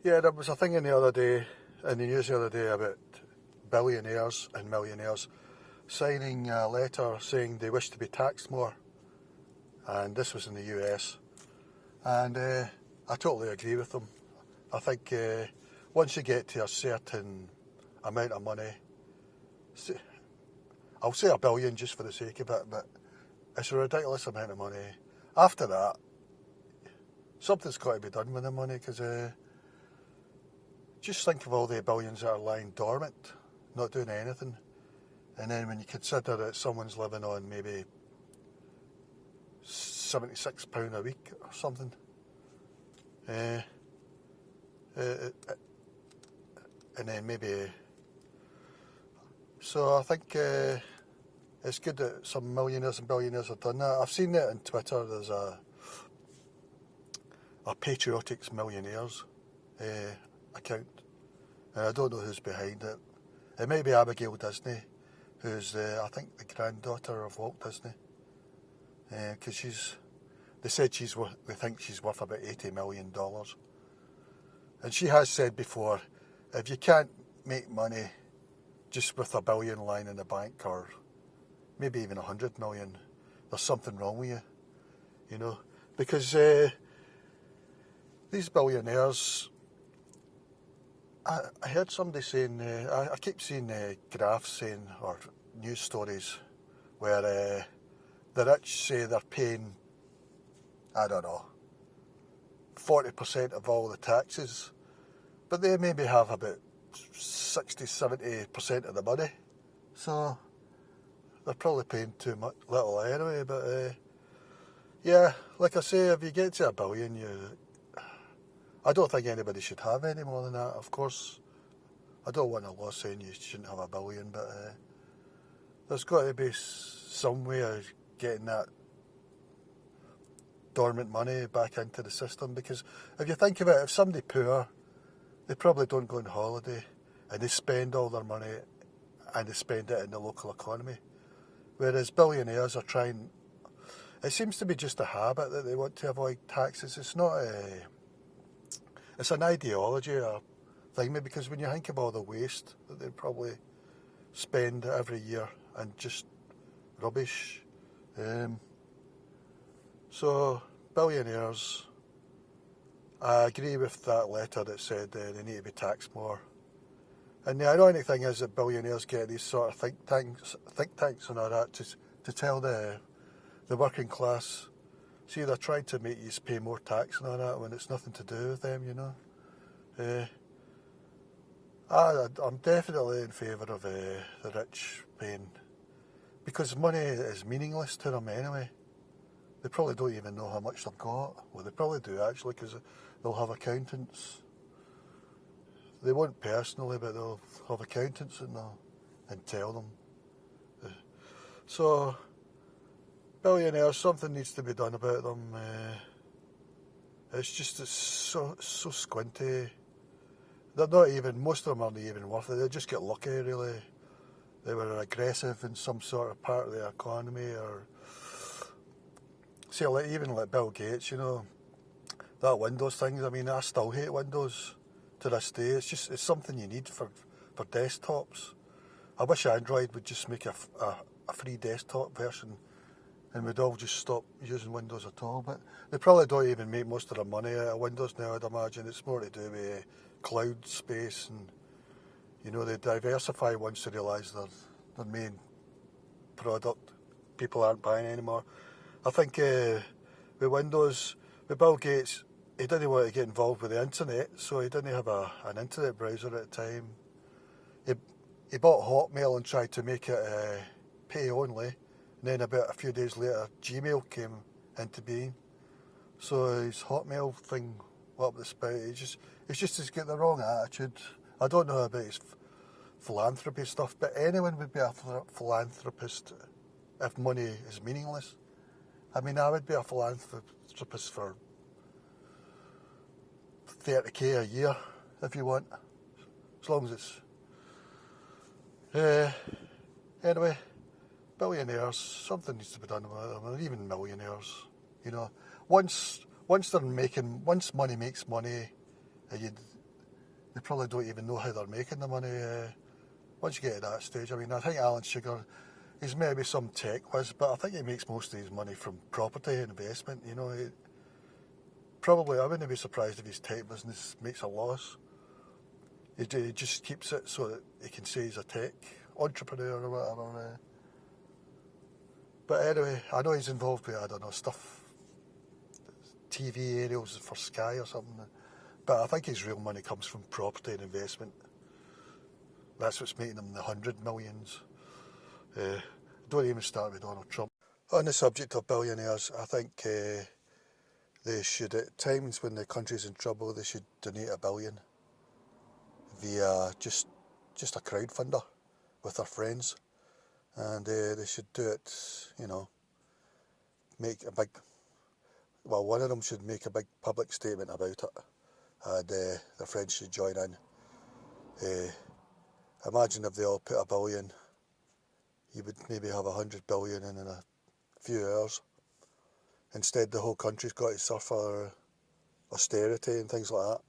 Yeah, there was a thing in the news the other day about billionaires and millionaires signing a letter saying they wish to be taxed more, and this was in the US, and I totally agree with them. I think once you get to a certain amount of money, I'll say $1 billion just for the sake of it, but it's a ridiculous amount of money. After that, something's got to be done with the money, because just think of all the billions that are lying dormant, not doing anything. And then when you consider that someone's living on maybe £76 a week or something, and then maybe... So I think it's good that some millionaires and billionaires have done that. I've seen that on Twitter. There's a Patriotics Millionaires account, and I don't know who's behind it. It may be Abigail Disney, who's I think the granddaughter of Walt Disney, because they said they think she's worth about $80 million, and she has said before, if you can't make money just with $1 billion lying in the bank, or maybe even 100 million, there's something wrong with you, because these billionaires, I heard somebody saying, I keep seeing graphs saying, or news stories, where the rich say they're paying, 40% of all the taxes, but they maybe have about 60-70% of the money, so they're probably paying too little anyway. But yeah, like I say, if you get to $1 billion, I don't think anybody should have any more than that. Of course, I don't want a law saying you shouldn't have $1 billion, but there's got to be some way of getting that dormant money back into the system, because if you think of it, if somebody poor, they probably don't go on holiday and they spend all their money and they spend it in the local economy. Whereas billionaires are trying, it seems to be just a habit that they want to avoid taxes. It's not it's an ideology or thing, because when you think of all the waste that they probably spend every year and just rubbish. So billionaires, I agree with that letter that said they need to be taxed more. And the ironic thing is that billionaires get these sort of think tanks and all that to tell the working class, see, they're trying to make you pay more tax and all that when it's nothing to do with them, I'm definitely in favour of the rich paying, because money is meaningless to them anyway. They probably don't even know how much they've got. Well, they probably do actually, because they'll have accountants. They won't personally, but they'll have accountants and tell them. So, billionaires, something needs to be done about them. It's so squinty. They're not even, most of them aren't even worth it. They just get lucky, really. They were aggressive in some sort of part of the economy, or say, even like Bill Gates, that Windows thing. I mean, I still hate Windows to this day. It's something you need for desktops. I wish Android would just make a free desktop version, and we'd all just stop using Windows at all. But they probably don't even make most of their money out of Windows now, I'd imagine. It's more to do with cloud space, and they diversify once they realise their main product people aren't buying anymore. I think with Windows, with Bill Gates, he didn't want to get involved with the internet, so he didn't have an internet browser at the time. He bought Hotmail and tried to make it pay only, and then about a few days later, Gmail came into being. So his Hotmail thing went up the spout. He's got the wrong attitude. I don't know about his philanthropy stuff, but anyone would be a philanthropist if money is meaningless. I mean, I would be a philanthropist for 30k a year if you want, as long as it's anyway, billionaires, something needs to be done with them, or even millionaires. Once money makes money, they probably don't even know how they're making the money. Once you get to that stage, I mean, I think Alan Sugar, he's maybe some tech whiz, but I think he makes most of his money from property investment. You know, probably I wouldn't be surprised if his tech business makes a loss. He just keeps it so that he can say he's a tech entrepreneur or whatever. But anyway, I know he's involved with, I don't know, stuff, TV aerials for Sky or something. But I think his real money comes from property and investment. That's what's making him the 100 millions. Don't even start with Donald Trump. On the subject of billionaires, I think they should, at times when the country's in trouble, they should donate $1 billion via just a crowdfunder with their friends. And they should do it, you know, one of them should make a big public statement about it, and their friends should join in. Imagine if they all put $1 billion, you would maybe have 100 billion in a few hours. Instead, the whole country's got to suffer austerity and things like that.